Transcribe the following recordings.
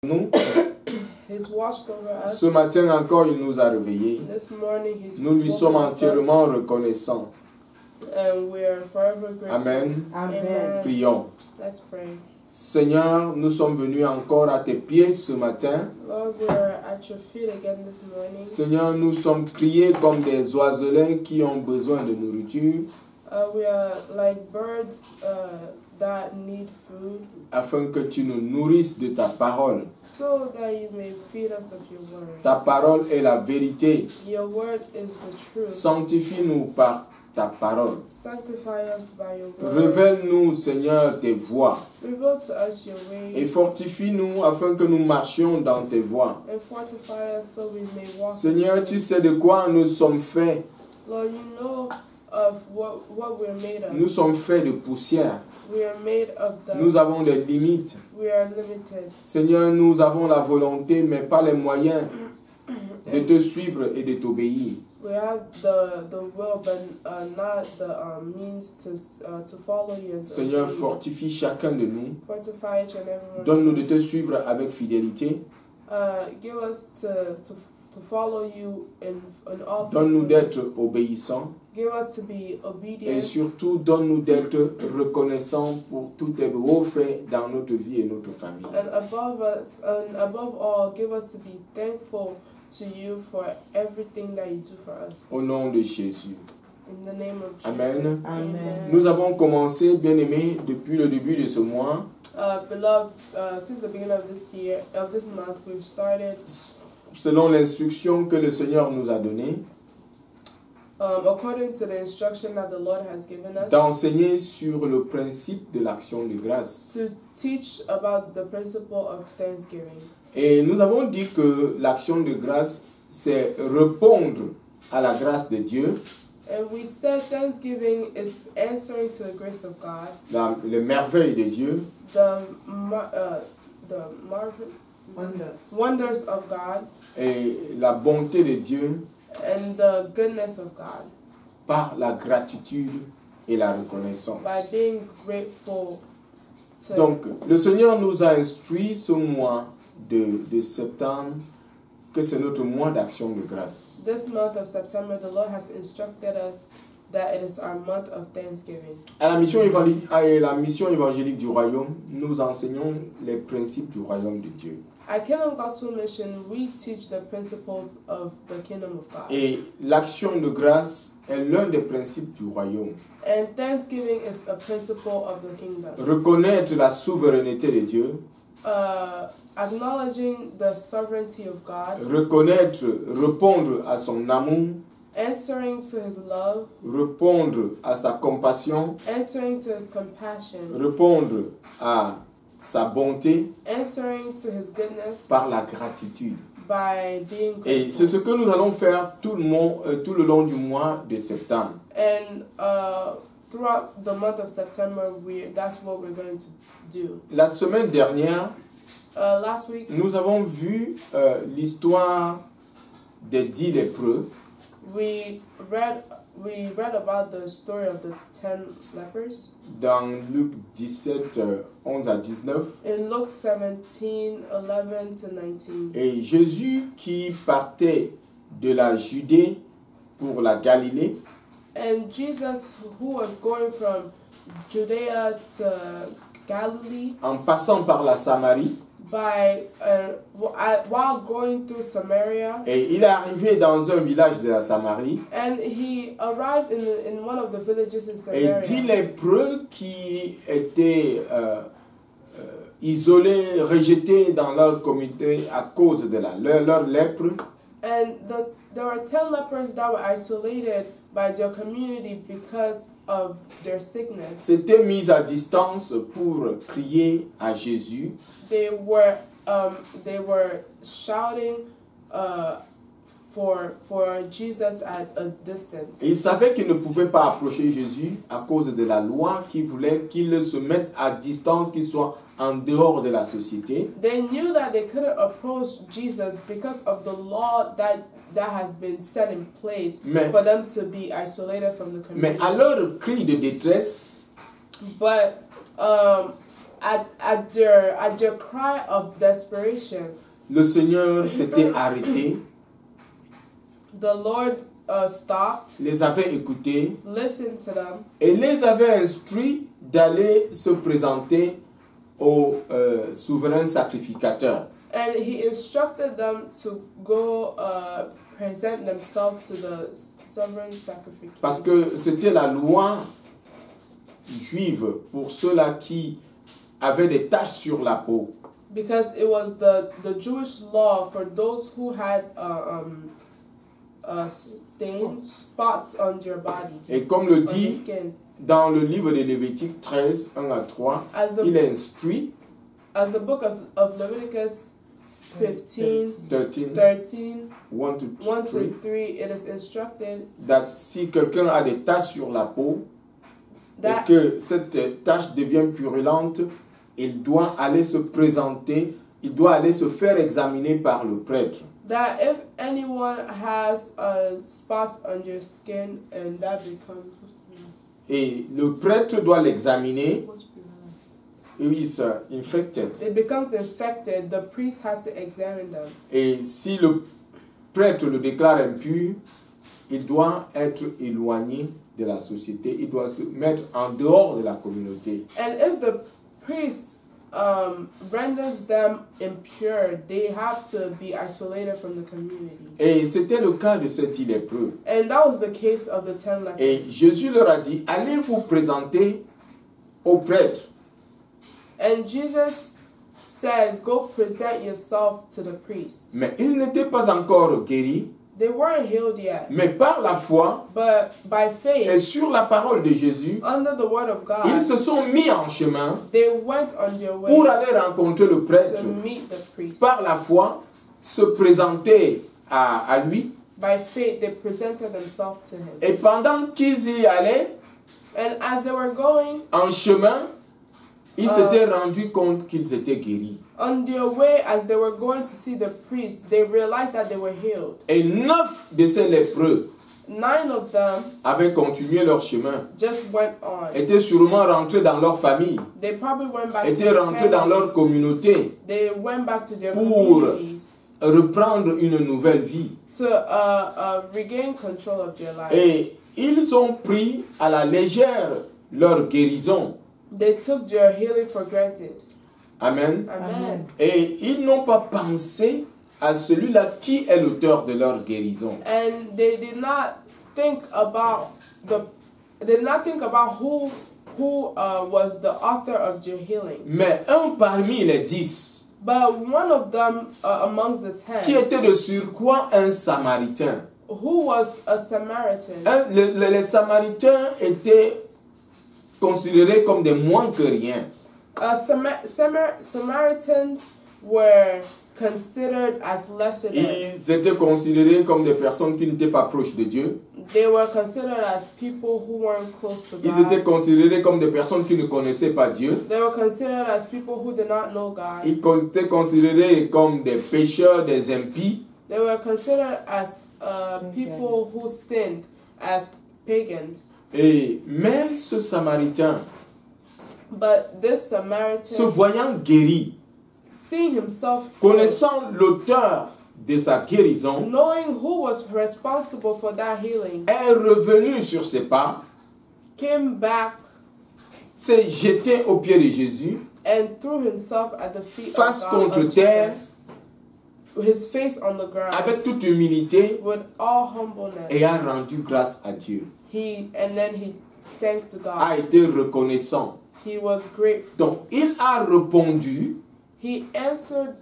Nous, He's watched over us. ce matin encore, il nous a réveillés. This morning, he's Nous lui sommes woken us up, entièrement reconnaissants. and we are forever grateful. Amen. Amen. Prions. Let's pray. Seigneur, nous sommes venus encore à tes pieds ce matin. Lord, we are at your feet again this morning. Seigneur, nous sommes criés comme des oiselets qui ont besoin de nourriture, We are like birds that need food, afin que tu nous nourrisses de ta parole. so that you may feed us of your word. Ta parole est la vérité. Your word is the truth. Sanctifie-nous par ta parole. Sanctify us by your word. Révèle-nous, Seigneur, tes voies. Reveal to us your Et ways. fortifie-nous afin que nous marchions dans tes voies. And fortify us so we may walk. Seigneur, tu sais de quoi nous sommes faits. Lord, you know of what we're made of. Nous sommes faits de poussière. We are made of dust. Nous avons des limites. We are limited. Seigneur, nous avons la volonté, mais pas les moyens de te suivre et de t'obéir. We have the will, but not the means to follow you and to Seigneur, obey you. fortifie chacun de nous. Fortify each and every one. Donne-nous de te suivre avec fidélité. Give us to follow you in all Donne-nous faithfulness. d'être obéissants. Give us to be obedient. Et surtout, donne-nous d'être reconnaissants pour tous tes hauts faits dans notre vie et notre famille. And above all, give us to be thankful to you for everything that you do for us. Au nom de Jésus. In the name of Jesus. Amen. Amen. Nous avons commencé, bien-aimés, depuis le début de ce mois, Beloved, since the beginning of this month, we've started selon l'instruction que le Seigneur nous a donnée, according to the instruction that the Lord has given us, d'enseigner sur le principe de l'action de grâce. to teach about the principle of thanksgiving. Et nous avons dit que l'action de grâce, c'est répondre à la grâce de Dieu, And we said thanksgiving is answering to the grace of God, les merveilles de Dieu, wonders of God, et la bonté de Dieu and the goodness of God, par la gratitude et la reconnaissance. by being grateful to. Donc, le Seigneur nous a instruit ce mois de septembre que c'est notre mois d'action de grâce. This month of September, the Lord has instructed us that it is our month of thanksgiving. À la mission évangélique du royaume, nous enseignons les principes du royaume de Dieu. At Kingdom Gospel Mission, we teach the principles of the Kingdom of God. Et l'action de grâce est l'un des principes du royaume. And thanksgiving is a principle of the kingdom. Reconnaître la souveraineté de Dieu, Acknowledging the sovereignty of God, répondre à son amour, answering to his love, répondre à sa compassion, answering to his compassion, répondre à sa bonté answering to his goodness par la gratitude. by being Et c'est ce grateful. que nous allons faire tout le long du mois de septembre. And throughout the month of September, that's what we're going to do. La semaine dernière, Last week, nous avons vu l'histoire des 10 lépreux. we read about the story of the 10 lepers Dans Luc 17, 11 à 19. in Luke 17, 11 to 19. Et Jésus qui partait de la Judée pour la Galilée, And Jesus, who was going from Judea to Galilee, en passant par la Samarie, while going through Samaria, et il est arrivé dans un village de la Samarie, and he arrived in one of the villages in et Samaria. 10 lépreux qui étaient isolés, rejetés dans leur communauté à cause de leur lèpre, And there were 10 lepers that were isolated by their community because of their sickness. s'étaient mis à distance pour crier à Jésus. They were shouting for Jesus at a distance. Et ils savaient qu'ils ne pouvaient pas approcher Jésus à cause de la loi qui voulait qu'ils se mettent à distance, qu'ils soient en dehors de la société. They knew that they couldn't approach Jesus because of the law that has been set in place for them to be isolated from the community. Mais à leur cri de détresse, But at their cry of desperation, le Seigneur s'était arrêté, the Lord stopped, les avait écoutés listened to them, et les avait instruits d'aller se présenter au souverain sacrificateur. and he instructed them to go present themselves to the sovereign sacrifice. Parce que c'était la loi juive pour ceux-là qui avaient des taches sur la peau. Because it was the Jewish law for those who had stains, spots on their bodies. Et comme le on their dit skin. dans le livre de Lévitique 13, 1 à 3, il instruit as the book of Leviticus 15, 13, 1 to 3, it is instructed that si quelqu'un a des taches sur la peau that, et que cette tache devient purulente, il doit aller se présenter, il doit aller se faire examiner par le prêtre. That if anyone has spots on your skin and that becomes... Et le prêtre doit l'examiner. Is infected. It becomes infected. The priest has to examine them. Et si le prêtre le déclare impur, il doit être éloigné de la société. Il doit se mettre en dehors de la communauté. And if the priest renders them impure, they have to be isolated from the community. Et c'était le cas de cet lépreux. And that was the case of the 10 lepers. Et Jésus leur a dit, allez vous présenter au prêtre. And Jesus said, go present yourself to the priest. Mais ils n'étaient pas encore guéris. They weren't healed yet. Mais par la foi but by faith, et sur la parole de Jésus, under the word of God, ils se sont mis en chemin they went on their way pour aller rencontrer le prêtre. to meet the priest. Par la foi, se présenter à lui. By faith, they presented themselves to him. Et pendant qu'ils y allaient, and as they were going en chemin, ils s'étaient rendus compte qu'ils étaient guéris. On their way, as they were going to see the priest, they realized that they were healed. Et 9 de ces lépreux 9 of them avaient continué leur chemin. Just went on. Étaient sûrement rentrés dans leur famille. They probably went back étaient to rentrés dans leur communauté. They went back to their pour communities. Reprendre une nouvelle vie. To regain control of their lives. Et ils ont pris à la légère leur guérison. They took their healing for granted. Amen. Amen. Et ils n'ont pas pensé à celui-là qui est l'auteur de leur guérison. And they did not think about who was the author of their healing. Mais un parmi les 10, but one of them amongst the 10, qui était de surcroît un Samaritain. Who was a Samaritan. Les Samaritains étaient considérés comme des moins que rien. Samaritans were considered as lesser than. Ils étaient considérés comme des personnes qui n'étaient pas proches de Dieu. They were considered as people who weren't close to God. Ils étaient considérés comme des personnes qui ne connaissaient pas Dieu. They were considered as people who did not know God. Ils étaient considérés comme des pécheurs, des impies. They were considered as people who sinned, as pagans. Mais ce Samaritain, but this Samaritan, se voyant guéri, seeing himself connaissant l'auteur de sa guérison, knowing who was responsible for that healing, est revenu sur ses pas, came back, s'est jeté aux pieds de Jésus, and threw himself at the feet face of God, contre terre, his face on the ground, avec toute humilité, with all humbleness, et a rendu grâce à Dieu. And then he thanked God. A été reconnaissant. He was grateful. Donc, il a répondu he answered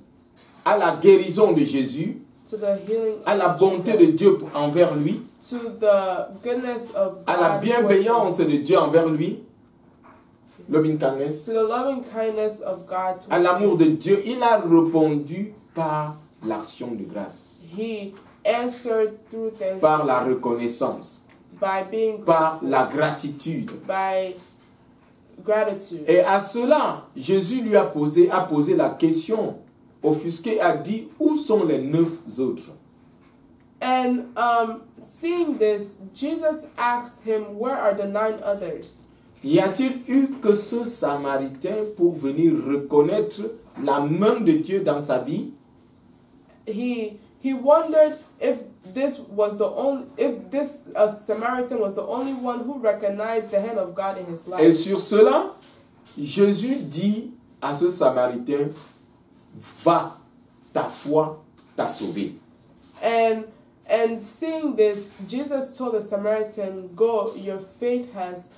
à la guérison de Jésus, to the healing à la bonté de Dieu envers lui, to the goodness of God, à la bienveillance de Dieu envers lui, loving kindness, to the loving kindness of God, à l'amour de Dieu. Il a répondu par l'action de grâce, he answered through thanksgiving, par la reconnaissance, by being par la gratitude. By gratitude. Et à cela, Jésus lui a posé la question offusquée, a dit, où sont les 9 autres? And seeing this, Jesus asked him, where are the 9 others? y a-t-il eu que ce Samaritain pour venir reconnaître la main de Dieu dans sa vie? He wondered if this Samaritan was the only one who recognized the hand of God in his life. Et sur cela, Jésus dit à ce Samaritain, va, ta foi t'a sauvé. And seeing this, Jesus told the Samaritan, go, your faith has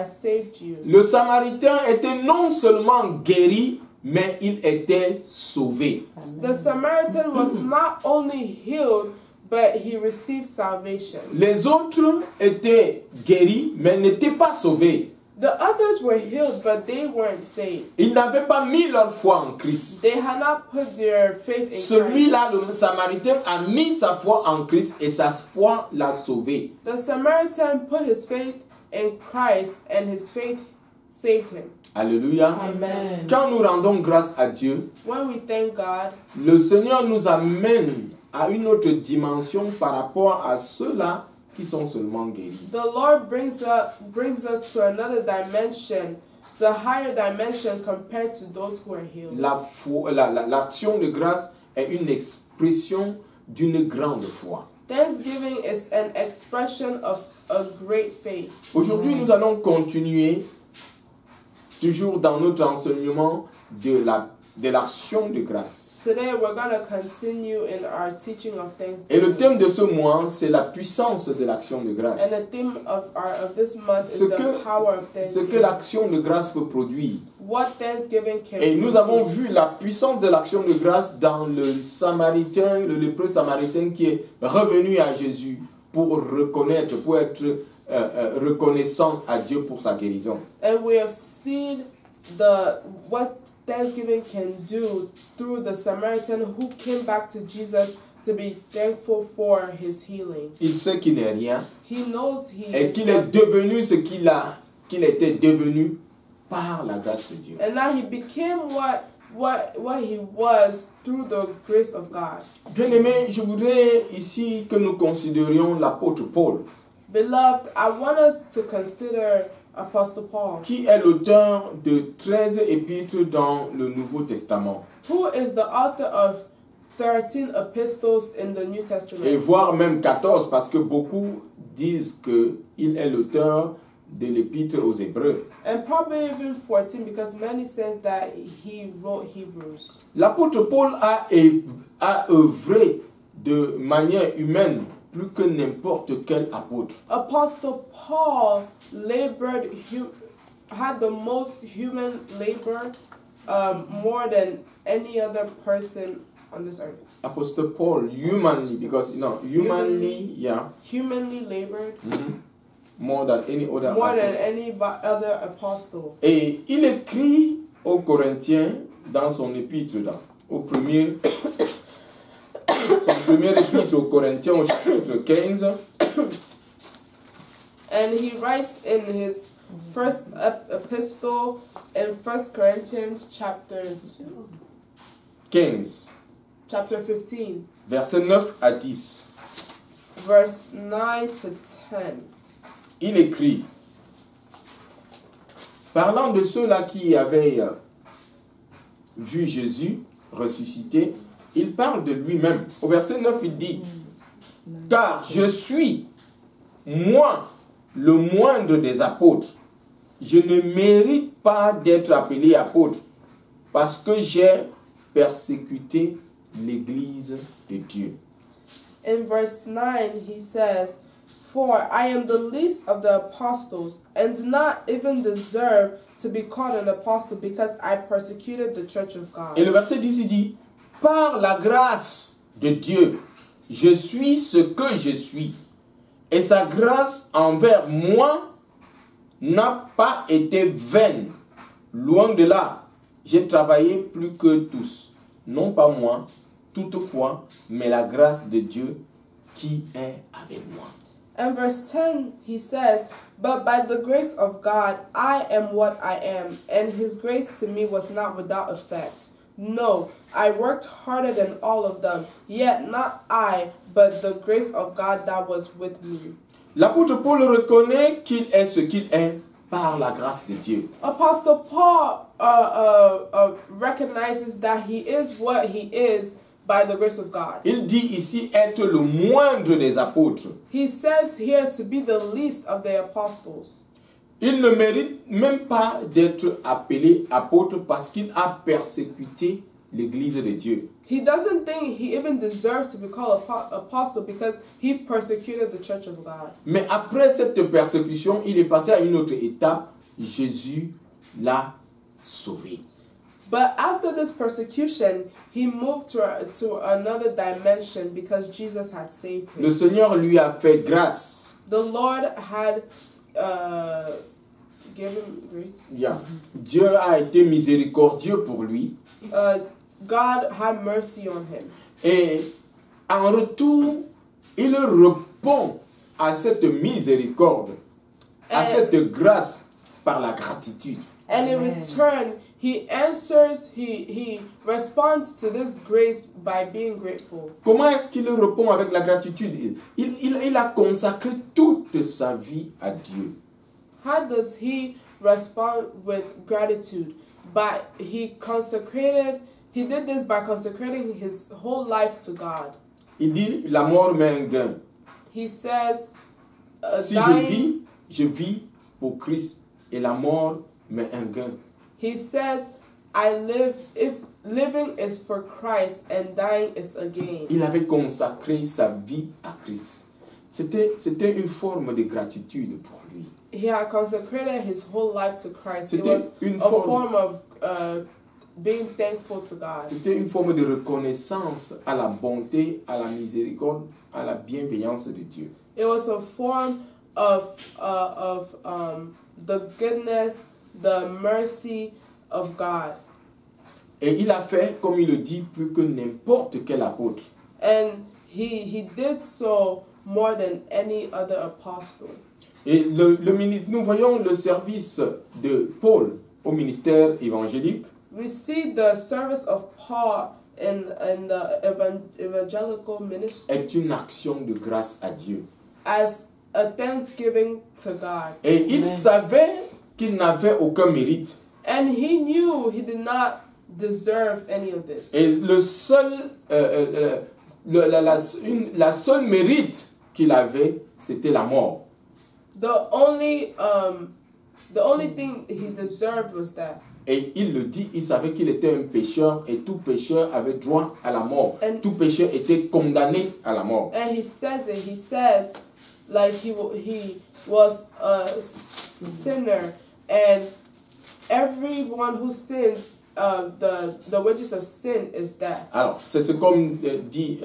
saved you. Le Samaritain était non seulement guéri, mais il était sauvé. The Samaritan was not only healed, but he received salvation. Les autres étaient guéris, mais n'étaient pas sauvés. The others were healed, but they weren't saved. Ils n'avaient pas mis leur foi en Christ. They had not put their faith in Christ. Celui-là, le Samaritain, a mis sa foi en Christ et sa foi l'a sauvé. The Samaritan put his faith in Christ and his faith saved him. Alléluia. Amen. Quand nous rendons grâce à Dieu, when we thank God, le Seigneur nous amène à une autre dimension par rapport à ceux-là qui sont seulement guéris. The Lord brings us to another dimension, to a higher dimension compared to those who are healed. L'action de grâce est une expression d'une grande foi. Thanksgiving is an expression of a great faith. Aujourd'hui, nous allons continuer toujours dans notre enseignement de l'action de grâce. Today we're going to continue in our teaching of Thanksgiving. Et le thème de ce mois, c'est la puissance de l'action de grâce. And the theme of this month is the power of ce Thanksgiving. que l'action de grâce peut produire. What Thanksgiving can Et nous produce. avons vu la puissance de l'action de grâce dans le Samaritain, le lépreux Samaritain qui est revenu à Jésus pour reconnaître, pour être reconnaissant à Dieu pour sa guérison. And we have seen what Thanksgiving can do through the Samaritan who came back to Jesus to be thankful for his healing. Il sait qu'il n'est rien He knows he et is qu'il est devenu ce qu'il était devenu par la grâce de Dieu. and now he became what he was through the grace of God. Bien-aimés, je voudrais ici que nous considérions l'apôtre Paul, Beloved, I want us to consider Apostle Paul, qui est l'auteur de 13 épîtres dans le Nouveau Testament, who is the author of 13 epistles in the New et Testament, voire même 14, parce que beaucoup disent qu'il est l'auteur de l'épître aux Hébreux. and probably even 14 because many says that he wrote Hebrews. L'apôtre Paul a œuvré de manière humaine plus que n'importe quel apôtre. Apostle Paul had the most human labor, more than any other person on this earth. Apostle Paul, humanly Labored more than any other more than apostle. any other apostle. Et il écrit aux Corinthiens dans son épître, son premier épître aux Corinthiens au chapitre 15. And he writes in his first epistle in 1 Corinthians chapter 15, versets 9 à 10. Verse 9 to 10. Il écrit, parlant de ceux-là qui avaient vu Jésus ressuscité, il parle de lui-même. Au verset 9, il dit, car je suis, moi, le moindre des apôtres. Je ne mérite pas d'être appelé apôtre parce que j'ai persécuté l'Église de Dieu. In verse 9, he says, for I am the least of the apostles, and do not even deserve to be called an apostle because I persecuted the church of God. Et le verset 10, il dit, par la grâce de Dieu, je suis ce que je suis. Et sa grâce envers moi n'a pas été vaine. Loin de là, j'ai travaillé plus que tous. Non pas moi, toutefois, mais la grâce de Dieu qui est avec moi. And verse 10, he says, but by the grace of God, I am what I am, and his grace to me was not without effect. No, I worked harder than all of them, yet not I, but the grace of God that was with me. L'apôtre Paul reconnaît qu'il est ce qu'il est par la grâce de Dieu. Apostle Paul recognizes that he is what he is by the grace of God. Il dit ici être le moindre des apôtres. He says here to be the least of the apostles. Il ne mérite même pas d'être appelé apôtre parce qu'il a persécuté l'Église de Dieu. He doesn't think he even deserves to be called apostle because he persecuted the church of God. Mais après cette persécution, il est passé à une autre étape. Jésus l'a sauvé. But after this persecution, he moved to another dimension because Jesus had saved him. Le Seigneur lui a fait grâce. The Lord had given grace. Yeah. Dieu a été miséricordieux pour lui. God had mercy on him. Et en retour, il répond à cette miséricorde, à cette grâce par la gratitude. And in return, he responds to this grace by being grateful. Comment est-ce qu'il répond avec la gratitude? Il a consacré toute sa vie à Dieu. How does he respond with gratitude? He did this by consecrating his whole life to God. Il dit, la mort m'est un gain. He says, Si je vis pour Christ et la mort m'est un gain. He says, if living is for Christ and dying is a gain. Il avait consacré sa vie à Christ. C'était une forme de gratitude pour lui. He had consecrated his whole life to Christ. It C'était was une a forme, form of being thankful to God. C'était une forme de reconnaissance à la bonté, à la miséricorde, à la bienveillance de Dieu. It was a form of the goodness, the mercy of God. Et il a fait, comme il le dit, plus que n'importe quel apôtre. And he did so more than any other apostle. Et nous voyons le service de Paul au ministère évangélique. We see the service of Paul in the evangelical ministry Est une action de grâce à Dieu. as a thanksgiving to God. Et il savait qu'il n'avait aucun mérite. And he knew he did not deserve any of this. Et la seule mérite qu'il avait, c'était la mort. The only thing he deserved was that. Et il le dit, il savait qu'il était un pécheur et tout pécheur avait droit à la mort. Tout pécheur était condamné à la mort. And he says it. He says, like he was a sinner, and everyone who sins, the wages of sin is death. Alors, c'est ce comme dit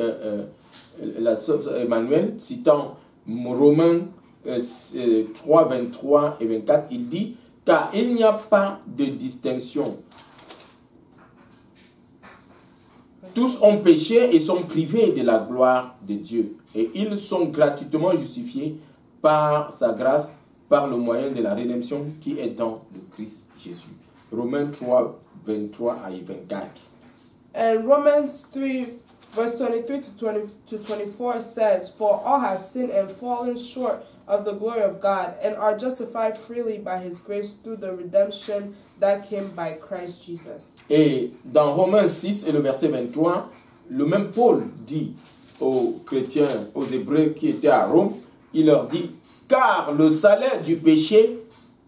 la sœur Emmanuel, citant Romains 3, 23 et 24, il dit, car il n'y a pas de distinction. Tous ont péché et sont privés de la gloire de Dieu. Et ils sont gratuitement justifiés par sa grâce, par le moyen de la rédemption qui est dans le Christ Jésus. Romains 3, 23 à 24. And Romans 3, verse 23 to 24 says, For all have sinned and fallen short of the glory of God, and are justified freely by his grace through the redemption that came by Christ Jesus. Et dans Romains 6 et le verset 23, le même Paul dit aux chrétiens, aux Hébreux qui étaient à Rome, il leur dit, car le salaire du péché,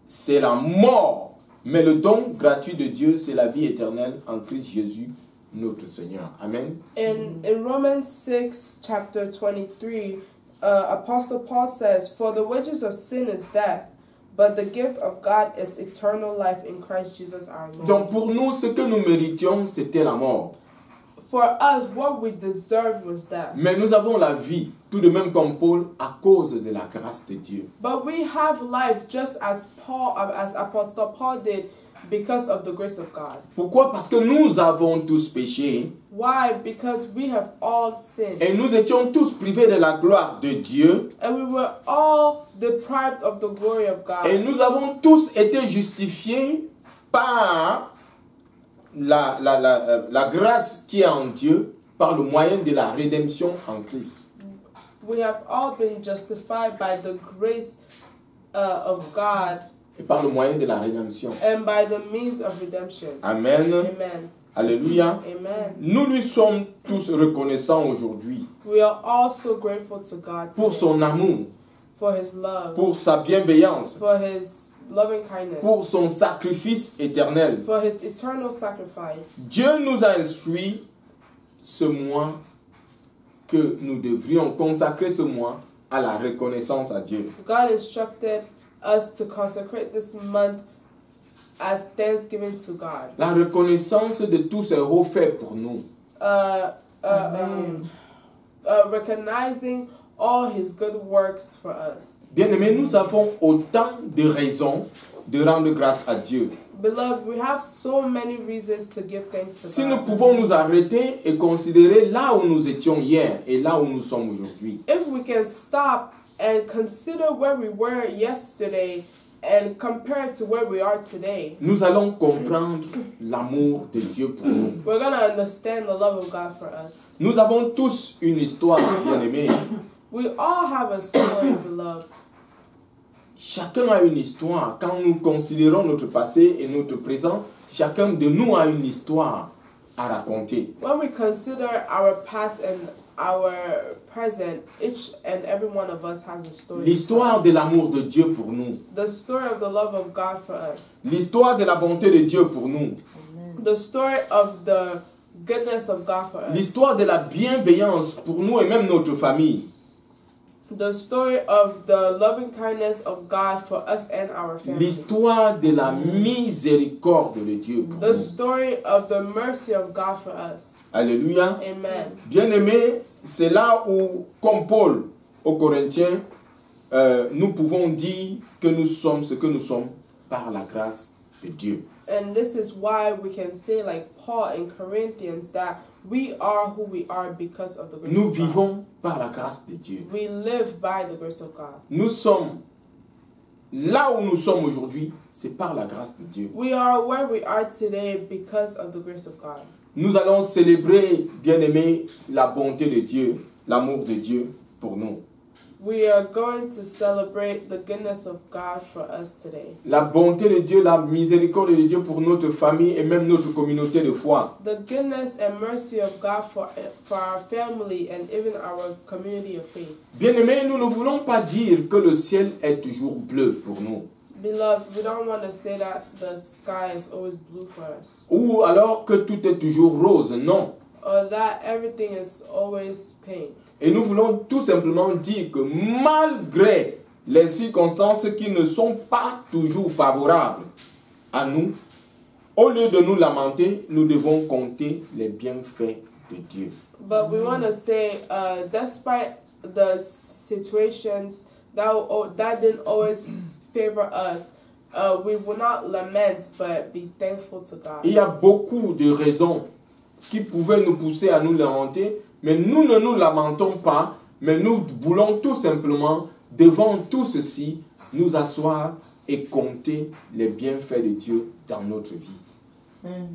c'est la mort, mais le don gratuit de Dieu, c'est la vie éternelle en Christ Jésus, notre Seigneur. Amen. In Romans 6, chapter 23, Apostle Paul says, For the wages of sin is death, but the gift of God is eternal life in Christ Jesus our Lord. Donc pour nous, ce que nous méritions, c'était la mort. For us, what we deserved was death. Mais nous avons la vie, tout de même comme Paul, à cause de la grâce de Dieu. But we have life just as Apostle Paul did, because of the grace of God. Pourquoi? Parce que nous avons tous péché. Why? Because we have all sinned. Et nous étions tous privés de la gloire de Dieu. And we were all deprived of the glory of God. Et nous avons tous été justifiés par la grâce qui est en Dieu, par le moyen de la rédemption en Christ. We have all been justified by the grace of God et par le moyen de la rédemption. and by the means of redemption. Amen. Amen. Alléluia. Amen. Nous lui sommes tous reconnaissants aujourd'hui We are also grateful to God pour today son amour, for His love, pour sa bienveillance, for His loving kindness, pour son sacrifice éternel. for His eternal sacrifice. Dieu nous a instruit ce mois que nous devrions consacrer ce mois à la reconnaissance à Dieu. God instructed us to consecrate this month as thanksgiving to God. La reconnaissance de tous ses hauts faits pour nous. Recognizing all His good works for us. Bien-aimés, nous avons autant de raisons de rendre grâce à Dieu. Beloved, we have so many reasons to give thanks to Si God. nous pouvons nous arrêter et considérer là où nous étions hier et là où nous sommes aujourd'hui. If we can stop and consider where we were yesterday and compare it to where we are today, Nous allons comprendre l'amour de Dieu pour nous. we're going to understand the love of God for us. Nous avons tous une histoire, bien-aimés. We all have a story, beloved. Chacun a une histoire. Quand nous considérons notre passé et notre présent, chacun de nous a une histoire à raconter. When we consider our past and our present, each and every one of us has a story. L'histoire de l'amour de Dieu pour nous. The story of the love of God for us. L'histoire de la bonté de Dieu pour nous. The story of the goodness of God for us. L'histoire de la bienveillance pour nous et même notre famille. The story of the loving kindness of God for us and our family. L'histoire de la miséricorde de Dieu pour The nous. story of the mercy of God for us. Alléluia. Amen. Bien-aimés, c'est là où, comme Paul aux Corinthiens, nous pouvons dire que nous sommes ce que nous sommes par la grâce de Dieu. And this is why we can say, like Paul in Corinthians, that we are who we are because of the grace Nous of God. vivons par la grâce de Dieu. We live by the grace of God. Nous sommes là où nous sommes aujourd'hui, c'est par la grâce de Dieu. We are where we are today because of the grace of God. Nous allons célébrer, bien-aimés, la bonté de Dieu, l'amour de Dieu pour nous. We are going to celebrate the goodness of God for us today. La bonté de Dieu, la miséricorde de Dieu pour notre famille et même notre communauté de foi. The goodness and mercy of God for our family and even our community of faith. Bien-aimés, nous ne voulons pas dire que le ciel est toujours bleu pour nous. Beloved, we don't want to say that the sky is always blue for us, Ou alors que tout est toujours rose, non. or that everything is always pink. Et nous voulons tout simplement dire que malgré les circonstances qui ne sont pas toujours favorables à nous, au lieu de nous lamenter, nous devons compter les bienfaits de Dieu. But we want to say, despite the situations that didn't always favor us, we will not lament, but be thankful to God. Il y a beaucoup de raisons qui pouvaient nous pousser à nous lamenter, mais nous ne nous lamentons pas, mais nous voulons tout simplement, devant tout ceci, nous asseoir et compter les bienfaits de Dieu dans notre vie.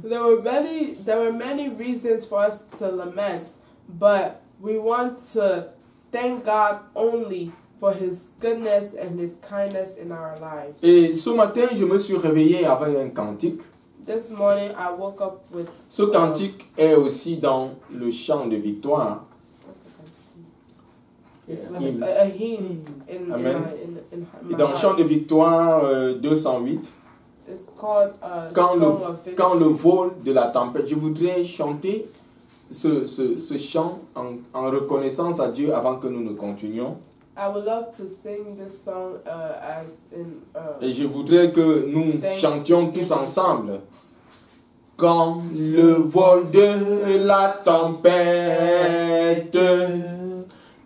There were many reasons for us to lament, but we want to thank God only for His goodness and His kindness in our lives. Et ce matin, je me suis réveillé avec un cantique. This morning I woke up with Ce cantique est aussi dans le chant de victoire. Hymne. a hymn in Amen. my Dans le chant heart. de victoire 208, It's called quand Song of Victory. quand le vol de la tempête, je voudrais chanter ce chant en reconnaissance à Dieu avant que nous ne continuions. I would love to sing this song as in Et je voudrais que nous chantions tous ensemble. Quand le vol de la tempête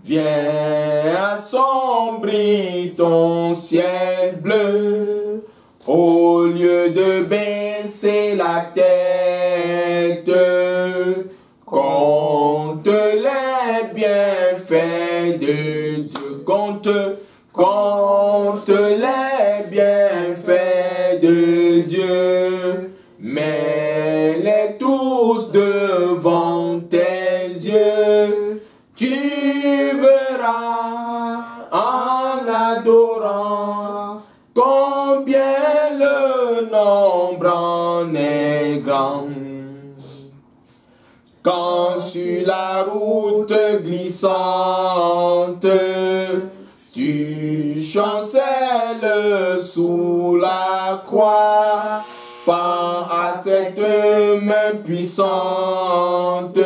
vient assombrir ton ciel bleu, au lieu de baisser la tête, compte les bienfaits de Dieu. Compte les bienfaits de Dieu. Mets-les tous devant tes yeux. Tu verras en adorant combien Quand sur la route glissante, tu chancelles sous la croix, pense à cette main puissante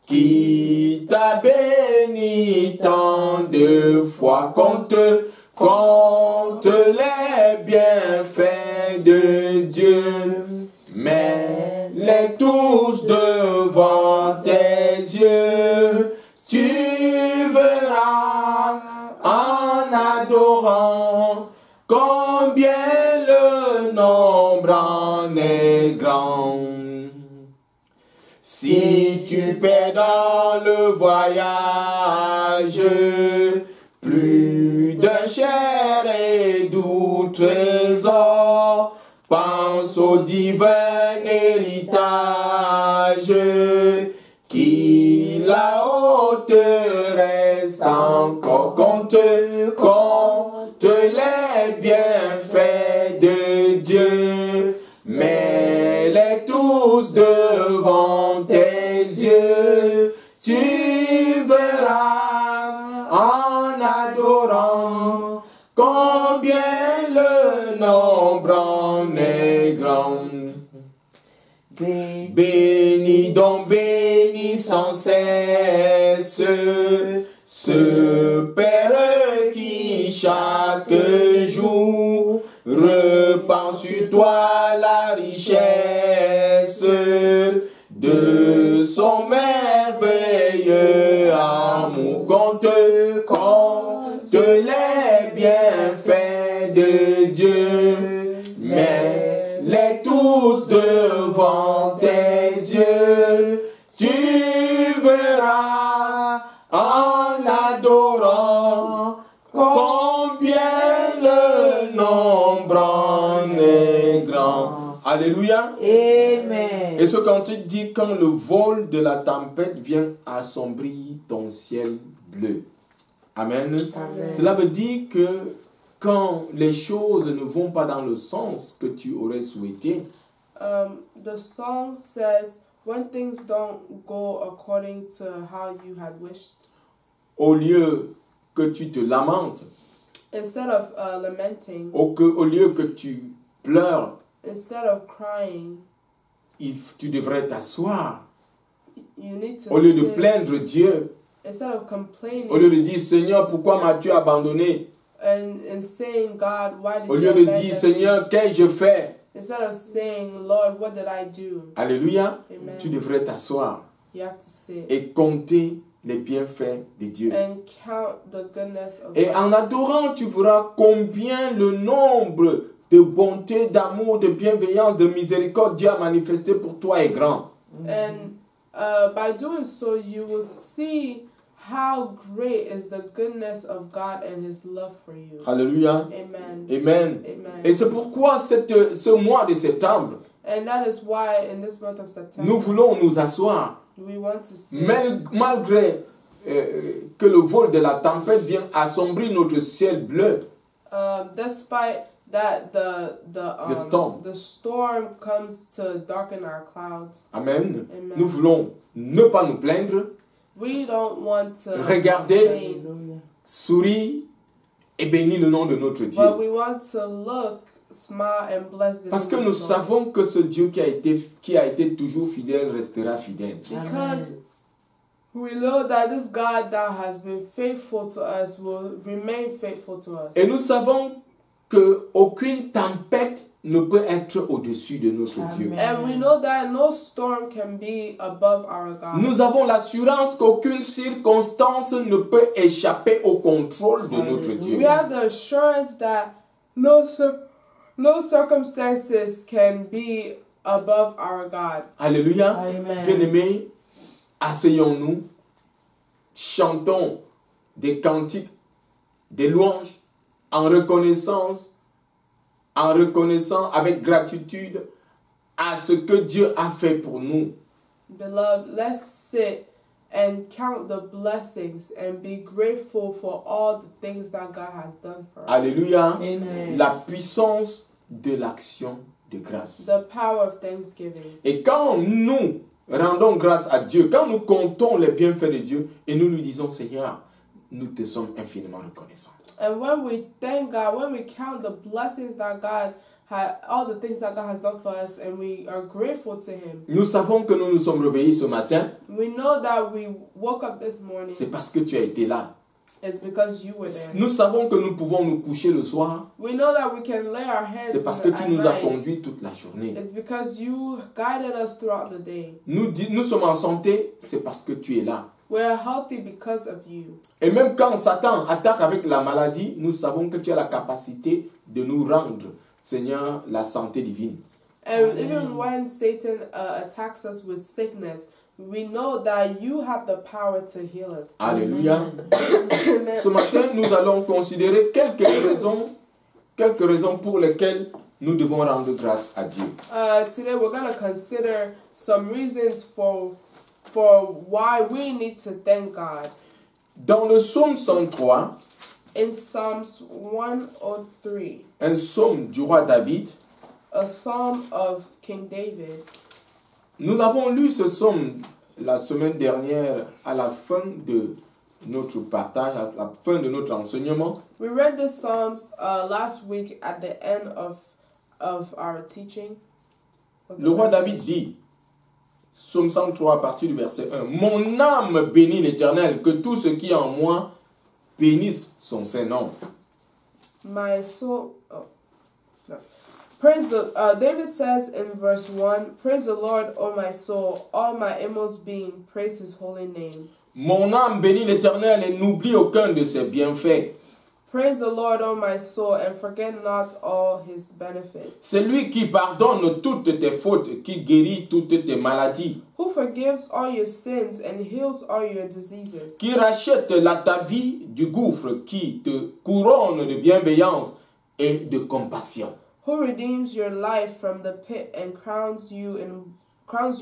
qui t'a béni tant de fois. Compte les bienfaits de Dieu, mets-les tous devant tes yeux. Tu verras en adorant combien le nombre en est grand. Si tu perds dans le voyage plus de chair et doux trésor, pense au divin héritage qui là-haut te reste encore. Compte les bienfaits de Dieu, mets-les tous devant tes yeux. Tu verras en adorant combien le nombre en est grand. Bénis donc, bénis sans cesse ce Père qui chaque jour repend sur toi la richesse de son merveilleux amour. Compte les bienfaits de Dieu, mets-les tous devant tes yeux. Tu verras en adorant combien le nombre en est grand. Alléluia. Amen. Et ce cantique dit: quand le vol de la tempête vient assombrir ton ciel bleu. Amen. Amen. Cela veut dire que quand les choses ne vont pas dans le sens que tu aurais souhaité, The song says, when things don't go according to how you had wished, au lieu que tu te lamentes, instead of lamenting, au lieu que tu pleures, instead of crying, tu devrais t'asseoir. you need to Au lieu de sit. plaindre Dieu, Instead of complaining au lieu de dire: Seigneur, pourquoi m'as-tu abandonné? and saying, God, why did Au you lieu de abandon dire: me? Seigneur, qu'ai-je fait? Instead of saying, Lord, what did I do? Alléluia. Amen. Tu devrais t'asseoir You have to sit et compter les bienfaits de Dieu. and count the goodness of Et God. en adorant, tu verras combien le nombre de bonté, d'amour, de bienveillance, de miséricorde Dieu a manifesté pour toi est grand. And by doing so, you will see how great is the goodness of God and His love for you. Alléluia. Amen. Amen. Amen. Et c'est pourquoi ce mois de septembre, And that is why in this month of September, nous voulons nous asseoir. we want to sit. Malgré que le vol de la tempête vient assombrir notre ciel bleu, Despite that The storm. the storm comes to darken our clouds. Amen. Amen. Nous voulons ne pas nous plaindre, We don't want to Regardez. complain, Hallelujah. sourire et bénir le nom de notre Dieu. but we want to look, smile, and bless the Parce que name nous of the Lord. savons que ce Dieu qui a été toujours fidèle restera fidèle. Because we know that this God that has been faithful to us will remain faithful to us. Et nous savons qu'aucune tempête ne peut être au-dessus de notre Amen. Dieu. And we know that no storm can be above our God. Nous avons l'assurance qu'aucune circonstance ne peut échapper au contrôle de notre Dieu. We have the assurance that no circumstances can be above our God. Alléluia. Amen. Bien-aimés, asseyons-nous, chantons des cantiques, des louanges, en reconnaissant avec gratitude à ce que Dieu a fait pour nous. Beloved, let's sit and count the blessings and be grateful for all the things that God has done for us. Alléluia. Amen. La puissance de l'action de grâce. The power of thanksgiving. Et quand nous rendons grâce à Dieu, quand nous comptons les bienfaits de Dieu et nous lui disons, Seigneur, nous te sommes infiniment reconnaissants. And when we thank God, when we count the blessings that God had, all the things that God has done for us, and we are grateful to Him. Nous savons que nous nous sommes réveillés ce matin. We know that we woke up this morning. C'est parce que tu as été là. It's because you were there. Nous savons que nous pouvons nous coucher le soir. We know that we can lay our heads C'est parce que tu nous as at night. conduits toute la journée. It's because you guided us throughout the day. Nous sommes en santé, c'est parce que tu es là. We're healthy because of you. Et même quand Satan attaque avec la maladie, nous savons que tu as la capacité de nous rendre, Seigneur, la santé divine. And even when Satan attacks us with sickness, we know that you have the power to heal us. Alléluia. Ce matin, nous allons considérer quelques raisons pour lesquelles nous devons rendre grâce à Dieu. Today we're going to consider some reasons for why we need to thank God. Dans le psaume 103, In Psalms 103, un psaume du roi David, a psalm of King David, nous avons lu ce psaume la semaine dernière à la fin de notre partage, à la fin de notre enseignement. we read the Psalms last week at the end of our teaching. Le roi David dit, psaume 103 à partir du verset 1, « Mon âme bénit l'Éternel, que tout ce qui est en moi bénisse son Saint-Nom. » My soul, no. David says in verse 1, praise the Lord, O my soul, all my inmost being, praise his holy name. Mon âme bénit l'Éternel et n'oublie aucun de ses bienfaits. Praise the Lord, O my soul, and forget not all his benefits. C'est lui qui pardonne toutes tes fautes, qui guérit toutes tes maladies, Who forgives all your sins and heals all your diseases. qui rachète ta vie du gouffre, qui te couronne de bienveillance et de compassion. Who redeems your life from the pit and crowns you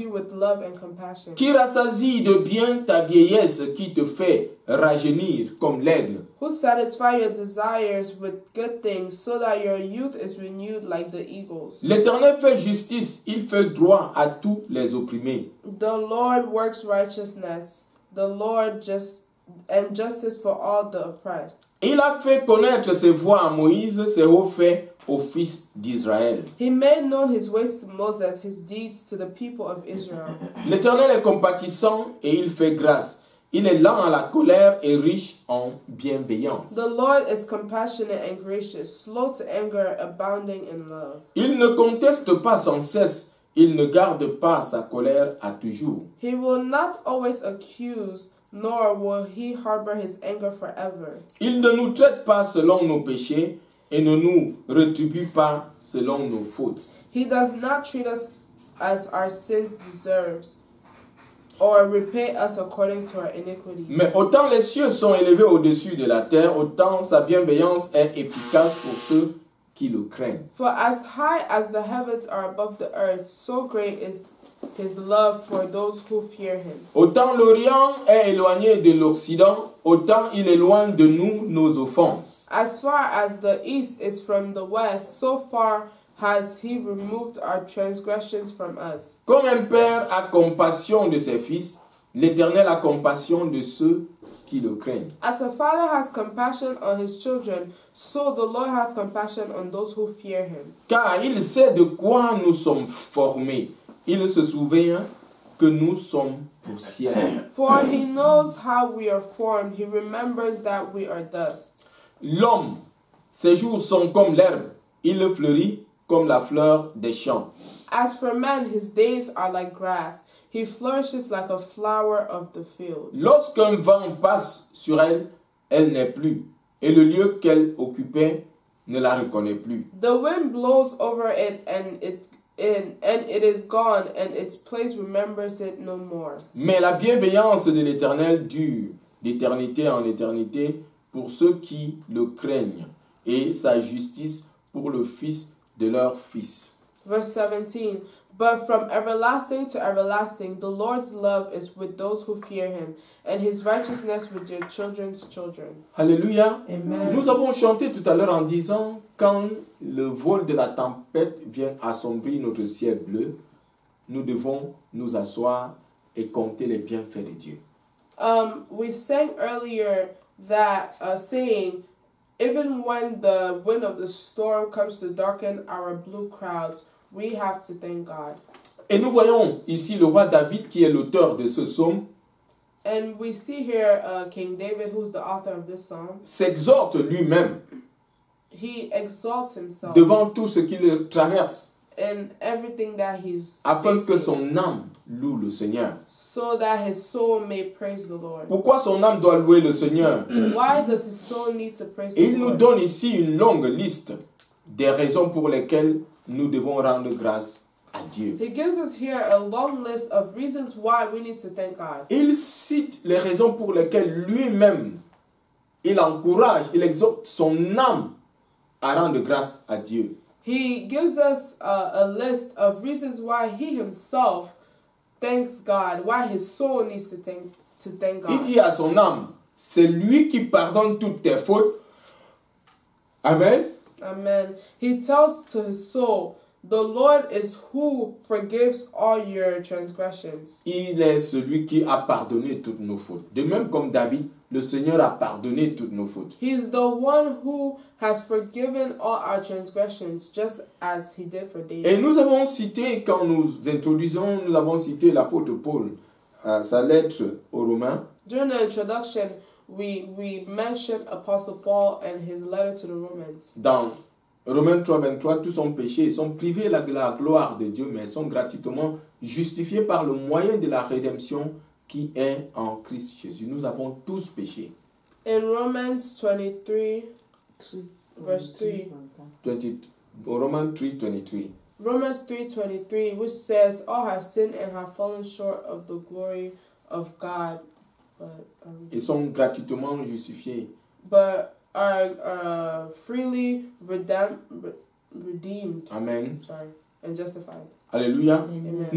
with love and compassion. Qui rassasie de bien ta vieillesse, qui te fait rajeunir comme l'aigle. Who satisfy your desires with good things so that your youth is renewed like the eagles. L'Éternel fait justice, il fait droit à tous les opprimés. The Lord works righteousness, the Lord and justice for all the oppressed. Il a fait connaître ses voies à Moïse, ses hauts faits aux fils d'Israël. He made known his ways to Moses, his deeds to the people of Israel. L'Éternel est compatissant et il fait grâce. Il est lent à la colère et riche en bienveillance. The Lord is compassionate and gracious, slow to anger, abounding in love. Il ne conteste pas sans cesse, il ne garde pas sa colère à toujours. He will not always accuse, nor will he harbor his anger forever. Il ne nous traite pas selon nos péchés et ne nous rétribue pas selon nos fautes. He does not treat us as our sins deserves, or repay us according to our iniquities. Mais autant les cieux sont élevés au-dessus de la terre, autant sa bienveillance est efficace pour ceux qui le craignent. For as high as the heavens are above the earth, so great is his love for those who fear him. Autant l'Orient est éloigné de l'Occident, autant il éloigne de nous nos offenses. As far as the east is from the west, so far has he removed our transgressions from us. Comme un père a compassion de ses fils, l'Éternel a compassion de ceux qui le craignent. As a father has compassion on his children, so the Lord has compassion on those who fear him. Car il sait de quoi nous sommes formés. Il se souvient que nous sommes poussière. For he knows how we are formed. He remembers that we are dust. L'homme, ses jours sont comme l'herbe. Il fleurit comme la fleur des champs. As for man, his days are like grass. He flourishes like a flower of the field. Lorsqu'un vent passe sur elle, elle n'est plus. Et le lieu qu'elle occupait ne la reconnaît plus. The wind blows over it and it is gone, and its place remembers it no more. Mais la bienveillance de l'Éternel dure d'éternité en éternité pour ceux qui le craignent, et sa justice pour le fils de leur fils. Verse 17, but from everlasting to everlasting, the Lord's love is with those who fear him, and his righteousness with your children's children. Alléluia. Amen. Nous avons chanté tout à l'heure en disant, quand le vol de la tempête vient assombrir notre ciel bleu, nous devons nous asseoir et compter les bienfaits de Dieu. We sang earlier that saying, even when the wind of the storm comes to darken our blue clouds, we have to thank God. Et nous voyons ici le roi David qui est l'auteur de ce psaume And we see here King David, who's the author of this song. S'exhorte lui-même He exalts himself devant tout ce qui le traverse in everything that he's afin que facing, son âme loue le Seigneur. so that his soul may praise the Lord. Pourquoi son âme doit louer le Seigneur? Why does his soul need to praise Et the il nous Lord? donne ici une longue liste des raisons pour lesquelles nous devons rendre grâce à Dieu. He gives us here a long list of reasons why we need to thank God. Il cite les raisons pour lesquelles lui-même, il encourage, il exhorte son âme à rendre grâce à Dieu. He gives us a list of reasons why he himself thanks God, why his soul needs to thank Il God. dit à son âme, c'est lui qui pardonne toutes tes fautes. Amen. Amen. He tells to his soul, the Lord is who forgives all your transgressions. Il est celui qui a pardonné toutes nos fautes. De même comme David, le Seigneur a pardonné toutes nos fautes. He's the one who has forgiven all our transgressions, just as he did for David. Et nous avons cité, quand nous introduisons, nous avons cité l'apôtre Paul, sa lettre aux Romains. During the introduction, we mentioned Apostle Paul and his letter to the Romans. Dans Romains 3, 23, tous ont péché et sont privés de la gloire de Dieu, mais sont gratuitement justifiés par le moyen de la rédemption qui est en Christ Jésus. Nous avons tous péché. In Romans 23, verse 3, Romans 3, 23. Romans 3:23, which says, all have sinned and have fallen short of the glory of God, Ils sont gratuitement justifiés. but are freely redeemed, Amen. and justified. Alléluia. Amen.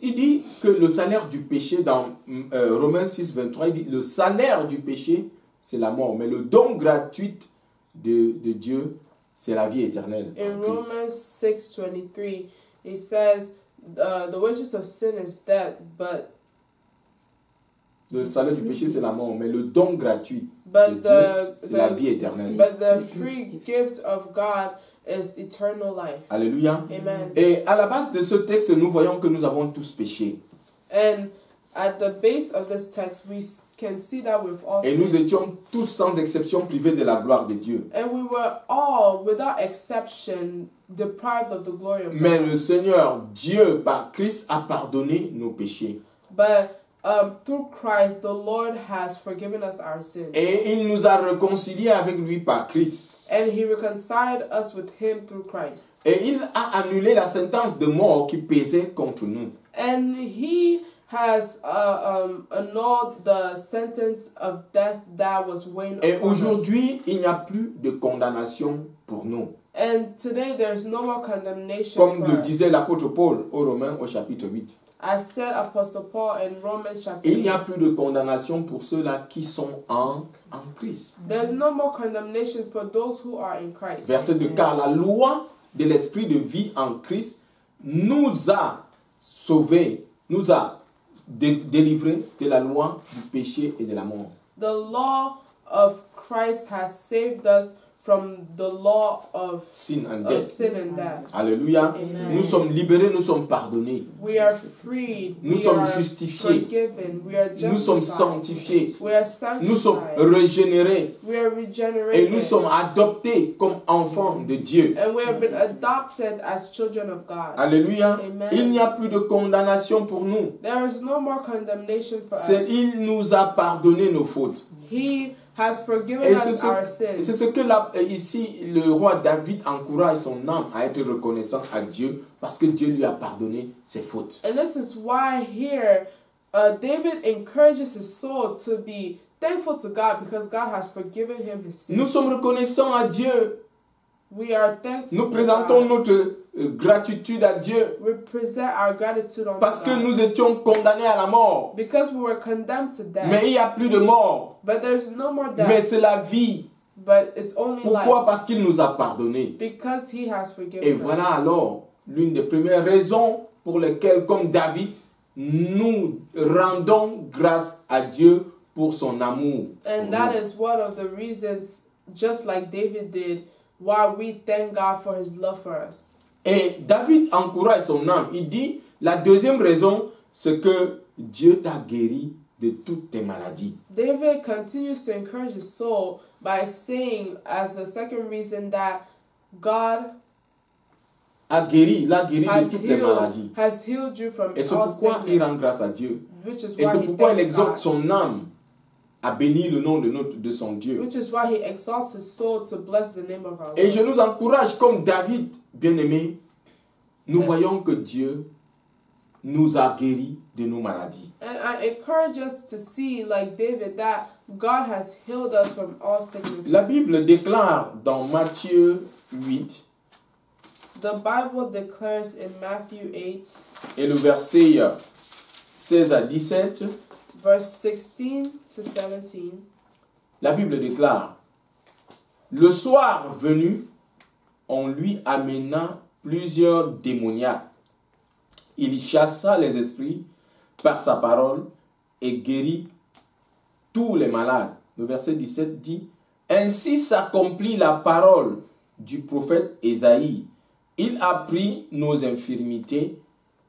Il dit que le salaire du péché, dans Romains 6, 23, il dit le salaire du péché, c'est la mort. Mais le don gratuit de Dieu, c'est la vie éternelle. In Romans 6:23, it says, the wages of sin is death, but Le salaire du péché, c'est la mort. Mais le don gratuit de Dieu, c'est la vie éternelle. but the free gift of God is eternal life. Alléluia. Amen. Et à la base de ce texte, nous voyons que nous avons tous péché. And at the base of this text, we can see that we've all Et nous sinned. étions tous sans exception privés de la gloire de Dieu. And we were all, without exception, deprived of the glory of Mais God. le Seigneur, Dieu, par Christ, a pardonné nos péchés. But through Christ, the Lord has forgiven us our sins. Et il nous a réconciliés avec lui par Christ. And he reconciled us with him through Christ. Et il a annulé la sentence de mort qui pesait contre nous. And he has annulled the sentence of death that was weighing Et upon us. aujourd'hui, il n'y a plus de condamnation pour nous. And today there's no more condemnation Comme for le us. disait l'apôtre Paul aux Romains au chapitre 8. As said Apostle Paul in Romans chapter Il n'y a 8. plus de condamnation pour ceux-là qui sont en Christ. There's no more condemnation for those who are in Christ. Verset 2. Car la loi de l'esprit de vie en Christ nous a sauvés, nous a délivrés de la loi du péché et de la mort. The law of Christ has saved us from the law of Sin and of death. sin and death. Alléluia. Amen. Nous sommes libérés, nous sommes pardonnés. We are freed. Nous we sommes are justifiés. forgiven. We are justified. Nous sommes sanctifiés. We are Nous sommes sanctified. régénérés. We are Et regenerated. nous sommes adoptés comme enfants de Dieu. And we have been adopted as children of God. Alléluia. Amen. Il n'y a plus de condamnation pour nous. There is no more condemnation for C'est, us. il nous a pardonné nos fautes. He has forgiven Et us our sins. c'est ce que ici le roi David encourage son âme à être reconnaissant à Dieu parce que Dieu lui a pardonné ses fautes. And this is why here David encourages his soul to be thankful to God because God has forgiven him his sins. Nous sommes reconnaissants à Dieu. We are thankful Nous to présentons God. notre gratitude à Dieu We present our gratitude unto parce que God. nous étions condamnés à la mort. Because we were condemned to death. Mais il n'y a plus de mort. But there's no more death. Mais c'est la vie. But it's only Pourquoi? life. Parce qu'il nous a pardonné. Because he has forgiven Et us. voilà alors l'une des premières raisons pour lesquelles, comme David, nous rendons grâce à Dieu pour son amour. And that is one of the reasons, just like David did, why we thank God for his love for us. Et David encourage son âme. Il dit, la deuxième raison, c'est que Dieu t'a guéri de toutes tes maladies. David continues to encourage his soul by saying, as the second reason, that God Il a guéri de toutes les maladies. has healed you from Et c'est all pourquoi il rend sickness, grâce à Dieu. which is Et why c'est he pourquoi il thanks exhorte God, son âme à bénir le nom de son Dieu. which is why he exalts his soul to bless the name of our Et je Lord. nous encourage, comme David, bien-aimé, nous voyons que Dieu nous a guéris de nos maladies. And I encourage us to see, like David, that God has healed us from all sicknesses. La Bible déclare dans Matthieu 8 The Bible declares in Matthew 8, et le verset 16 à 17, verse 16 to 17, la Bible déclare: le soir venu, on lui amena plusieurs démoniaques. Il chassa les esprits par sa parole et guérit tous les malades. Le verset 17 dit: ainsi s'accomplit la parole du prophète Ésaïe. Il a pris nos infirmités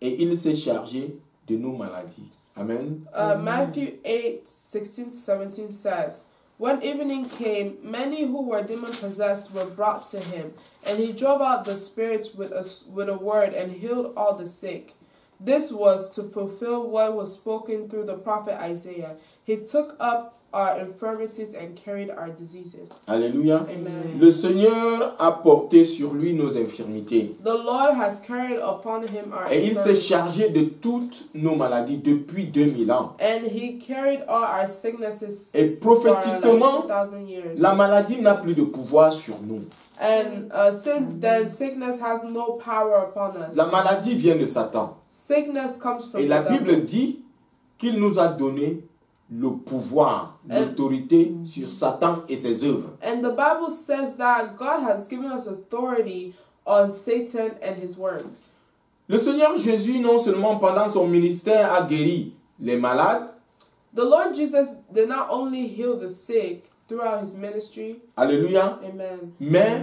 et il s'est chargé de nos maladies. Amen. Matthew 8, 16 to 17 says, when evening came, many who were demon-possessed were brought to him, and he drove out the spirits with a word and healed all the sick. This was to fulfill what was spoken through the prophet Isaiah. He took up our infirmities and carried our diseases. Alléluia. Amen. Le Seigneur a porté sur lui nos infirmités. The Lord has carried upon him our Et il s'est infirmities, chargé de toutes nos maladies depuis 2000 ans. and he carried all our sicknesses Et for like prophétiquement, 2,000 years. la maladie n'a plus de pouvoir sur nous. And since then, sickness has no power upon us. La maladie vient de Satan. Sickness comes from Et la the devil. Bible dit qu'il nous a donné le pouvoir, l'autorité sur Satan et ses œuvres. And the Bible says that God has given us authority on Satan and his works. Le Seigneur Jésus, non seulement pendant son ministère, a guéri les malades. The Lord Jesus did not only heal the sick throughout his ministry, Alléluia. amen, Mais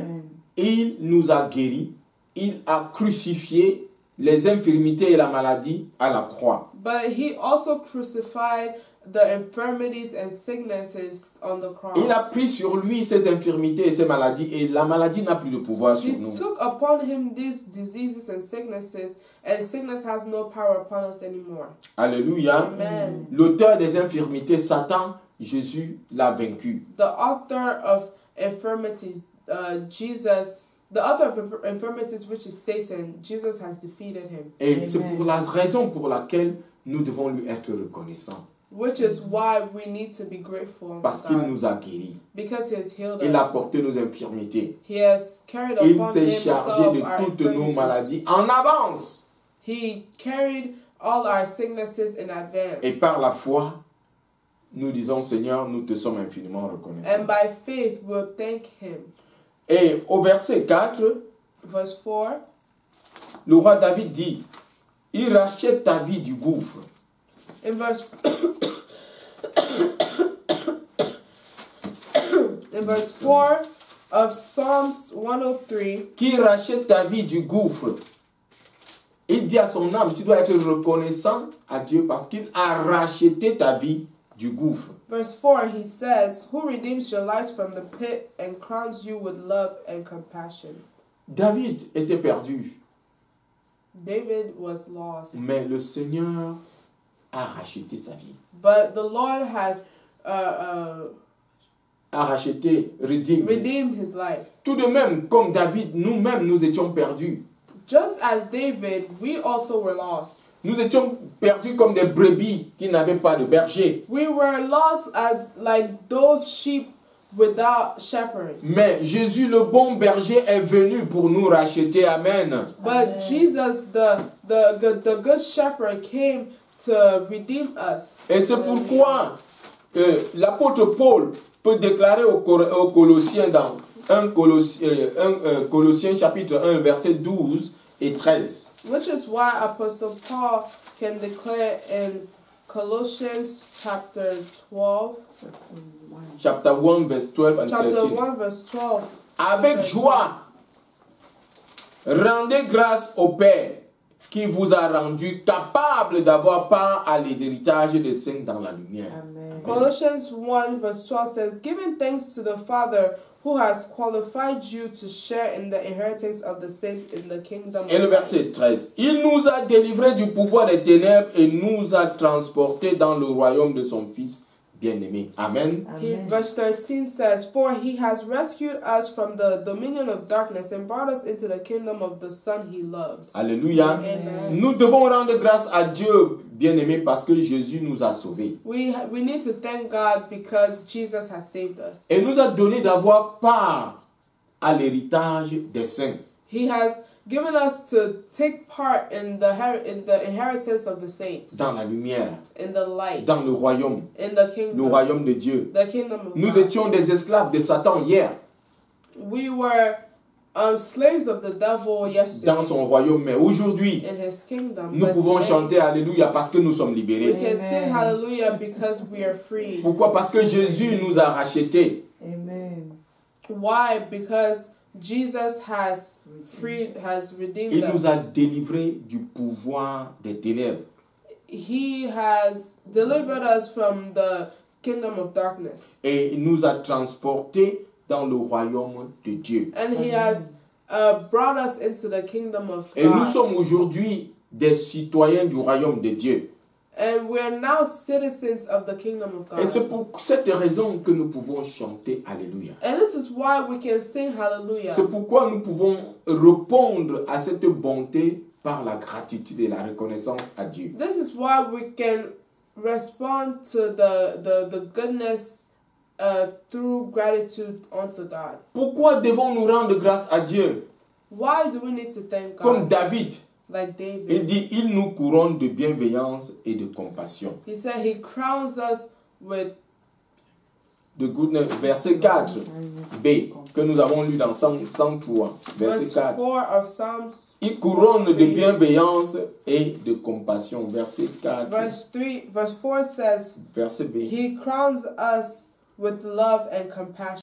il nous a guéris. Il a crucifié les infirmités et la maladie à la croix. but he also crucified the infirmities and sicknesses on the cross. Il a pris sur lui ces infirmités et ces maladies et la maladie n'a plus de pouvoir sur He nous. took upon him these diseases and sickness has no power upon us anymore. Alléluia. Amen. L'auteur des infirmités, Satan, Jésus l'a vaincu. The author of infirmities, the author of infirmities, which is Satan, Jesus has defeated him. Et c'est pour la raison pour laquelle nous devons lui être reconnaissants. Which is why we need to be grateful unto Parce qu'il God, nous a guéris. because he has healed Il a us. porté nos infirmités. He has carried Il upon s'est chargé himself de our toutes nos infirmities. maladies en avance. He carried all our sicknesses in advance. Et par la foi, nous disons, Seigneur, nous te sommes infiniment reconnaissants. And by faith we'll thank him. Et au verset 4, Verse 4, le roi David dit, il rachète ta vie du gouffre. in verse in verse 4 of Psalms 103, Qui rachète ta vie du gouffre. Il dit à son âme, tu dois être reconnaissant à Dieu parce qu'il a racheté ta vie du gouffre. verse 4, he says, who redeems your life from the pit and crowns you with love and compassion. David était perdu, David was lost, mais le Seigneur a racheté sa vie. but the Lord has A racheté, redeemed. redeemed his life. Tout de même, comme David, nous-mêmes, nous étions perdus. Just as David, we also were lost. Nous étions perdus comme des brebis qui n'avaient pas de berger. We were lost as like those sheep without shepherd. Mais Jésus, le bon berger, est venu pour nous racheter. Amen. But Jesus, the good shepherd, came to redeem us. Et c'est pourquoi l'apôtre Paul peut déclarer aux Colossiens dans Colossiens chapitre 1, verset 12 et 13. Which is why Apostle Paul can declare in Colossians chapter 12, Chapter 1, verse 12 and chapter 13. 1, verse 12. Avec joie, rendez grâce au Père qui vous a rendu capable d'avoir part à l'héritage des saints dans la lumière. Amen. Colossians 1, verse 12 says, giving thanks to the Father who has qualified you to share in the inheritance of the saints in the kingdom Et le of verset God. 13. Il nous a délivrés du pouvoir des ténèbres et nous a transportés dans le royaume de son Fils bien-aimé. Amen. Amen. Verse 13 says, for he has rescued us from the dominion of darkness and brought us into the kingdom of the Son he loves. Alléluia. Amen. Nous devons rendre grâce à Dieu, bien-aimé, parce que Jésus nous a sauvés. We need to thank God because Jesus has saved us. Et nous a donné d'avoir part à l'héritage des saints. He has given us to take part in the inheritance of the saints, Dans la lumière, in the light, dans le royaume, in the le kingdom, royaume de Dieu. the kingdom of Nous God. étions des esclaves de Satan hier, We were slaves of the devil yesterday dans son royaume, mais aujourd'hui, in his kingdom. nous But pouvons today, chanter Alléluia parce que nous sommes we libérés. can sing Amen. hallelujah because we are free. Pourquoi? Parce que Jésus nous a rachetés. Amen. Why? Because Jesus has redeemed Il us. nous a délivrés du pouvoir des ténèbres. He has delivered us from the kingdom of darkness. Et il nous a transportés dans le royaume de Dieu. And he has brought us into the kingdom of Et nous God. sommes aujourd'hui des citoyens du royaume de Dieu. And we're now citizens of the kingdom of Et c'est God. pour cette raison que nous pouvons chanter Alléluia. And this is why we can sing hallelujah. C'est pourquoi nous pouvons répondre à cette bonté par la gratitude et la reconnaissance à Dieu. This is why we can respond to the goodness through gratitude unto God. Pourquoi devons-nous rendre grâce à Dieu? Why do we need to thank Comme God? David, Like David. il dit, il nous couronne de bienveillance et de compassion. He said he crowns us with De goodness, verset 4, B, que nous avons lu dans 103, verset verse 4. 4 of Psalms. Il couronne de bienveillance et de compassion. Verset 4, Verse 4 says, verset B. he crowns us with love and compassion.